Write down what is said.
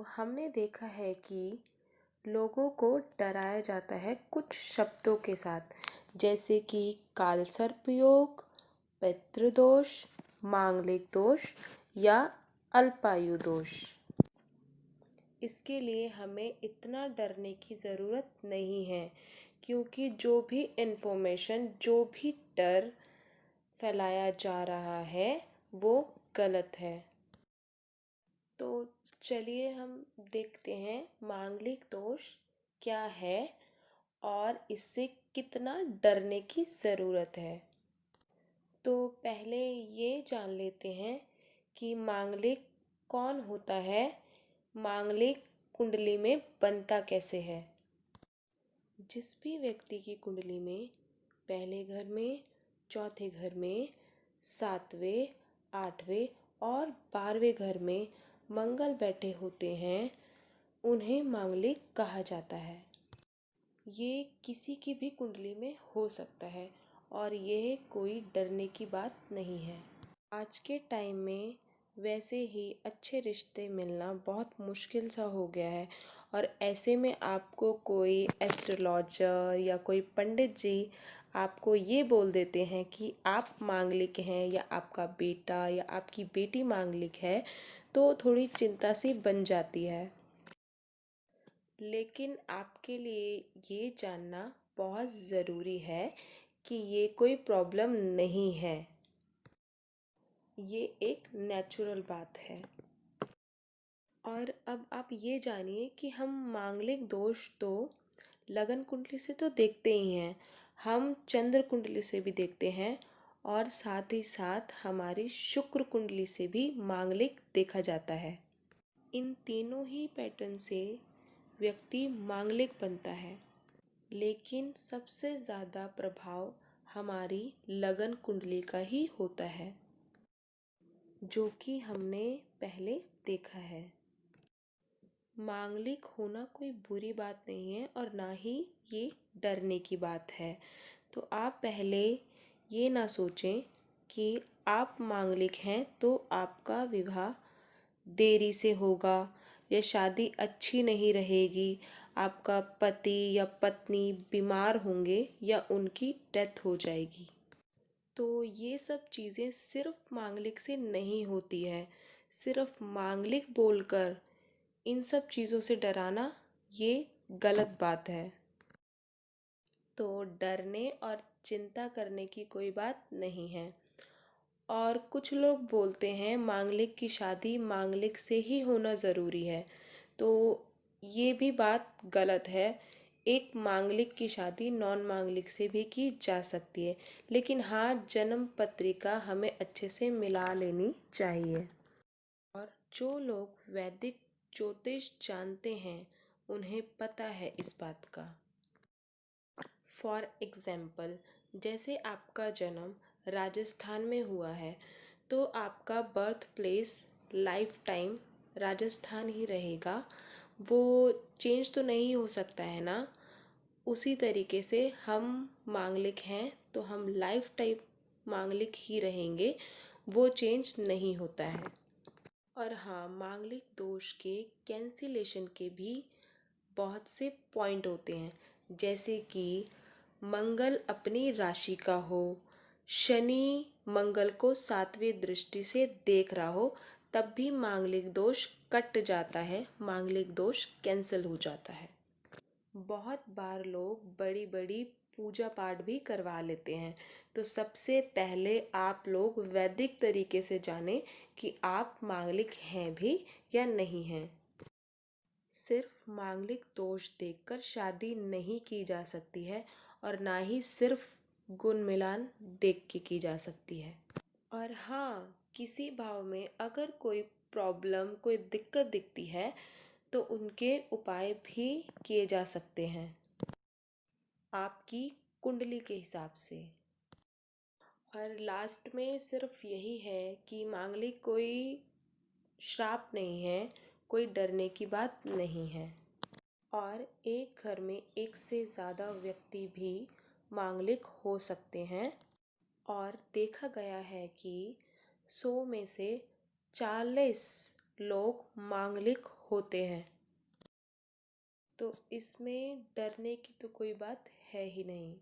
हमने देखा है कि लोगों को डराया जाता है कुछ शब्दों के साथ, जैसे कि कालसर्प योग, पितृदोष, मांगलिक दोष या अल्पायु दोष। इसके लिए हमें इतना डरने की ज़रूरत नहीं है, क्योंकि जो भी इन्फॉर्मेशन, जो भी डर फैलाया जा रहा है वो गलत है। तो चलिए हम देखते हैं मांगलिक दोष क्या है और इससे कितना डरने की ज़रूरत है। तो पहले ये जान लेते हैं कि मांगलिक कौन होता है, मांगलिक कुंडली में बनता कैसे है। जिस भी व्यक्ति की कुंडली में पहले घर में, चौथे घर में, सातवें, आठवें और 12वें घर में मंगल बैठे होते हैं, उन्हें मांगलिक कहा जाता है। ये किसी की भी कुंडली में हो सकता है और यह कोई डरने की बात नहीं है। आज के टाइम में वैसे ही अच्छे रिश्ते मिलना बहुत मुश्किल सा हो गया है, और ऐसे में आपको कोई एस्ट्रोलॉजर या कोई पंडित जी आपको ये बोल देते हैं कि आप मांगलिक हैं या आपका बेटा या आपकी बेटी मांगलिक है, तो थोड़ी चिंता सी बन जाती है। लेकिन आपके लिए ये जानना बहुत ज़रूरी है कि ये कोई प्रॉब्लम नहीं है, ये एक नेचुरल बात है। और अब आप ये जानिए कि हम मांगलिक दोष तो लगन कुंडली से तो देखते ही हैं, हम चंद्र कुंडली से भी देखते हैं, और साथ ही साथ हमारी शुक्र कुंडली से भी मांगलिक देखा जाता है। इन तीनों ही पैटर्न से व्यक्ति मांगलिक बनता है, लेकिन सबसे ज़्यादा प्रभाव हमारी लगन कुंडली का ही होता है, जो कि हमने पहले देखा है। मांगलिक होना कोई बुरी बात नहीं है और ना ही ये डरने की बात है। तो आप पहले ये ना सोचें कि आप मांगलिक हैं तो आपका विवाह देरी से होगा या शादी अच्छी नहीं रहेगी, आपका पति या पत्नी बीमार होंगे या उनकी डेथ हो जाएगी। तो ये सब चीज़ें सिर्फ मांगलिक से नहीं होती है। सिर्फ मांगलिक बोलकर इन सब चीज़ों से डराना ये गलत बात है। तो डरने और चिंता करने की कोई बात नहीं है। और कुछ लोग बोलते हैं मांगलिक की शादी मांगलिक से ही होना ज़रूरी है, तो ये भी बात गलत है। एक मांगलिक की शादी नॉन मांगलिक से भी की जा सकती है, लेकिन हाँ, जन्म पत्रिका हमें अच्छे से मिला लेनी चाहिए। और जो लोग वैदिक ज्योतिष जानते हैं उन्हें पता है इस बात का। फॉर एग्ज़ाम्पल, जैसे आपका जन्म राजस्थान में हुआ है, तो आपका birth place lifetime Rajasthan ही रहेगा, वो चेंज तो नहीं हो सकता है ना। उसी तरीके से हम मांगलिक हैं तो हम लाइफ टाइम मांगलिक ही रहेंगे, वो चेंज नहीं होता है। और हाँ, मांगलिक दोष के कैंसिलेशन के भी बहुत से पॉइंट होते हैं, जैसे कि मंगल अपनी राशि का हो, शनि मंगल को 7वें दृष्टि से देख रहा हो, तब भी मांगलिक दोष कट जाता है, मांगलिक दोष कैंसिल हो जाता है। बहुत बार लोग बड़ी बड़ी पूजा पाठ भी करवा लेते हैं, तो सबसे पहले आप लोग वैदिक तरीके से जानें कि आप मांगलिक हैं भी या नहीं हैं। सिर्फ मांगलिक दोष देखकर शादी नहीं की जा सकती है, और ना ही सिर्फ गुण मिलान देख के की जा सकती है। और हाँ, किसी भाव में अगर कोई प्रॉब्लम, कोई दिक्कत दिखती है तो उनके उपाय भी किए जा सकते हैं आपकी कुंडली के हिसाब से। और लास्ट में सिर्फ यही है कि मांगलिक कोई श्राप नहीं है, कोई डरने की बात नहीं है। और एक घर में एक से ज़्यादा व्यक्ति भी मांगलिक हो सकते हैं, और देखा गया है कि 100 में से 40 लोग मांगलिक होते हैं। तो इसमें डरने की तो कोई बात है ही नहीं।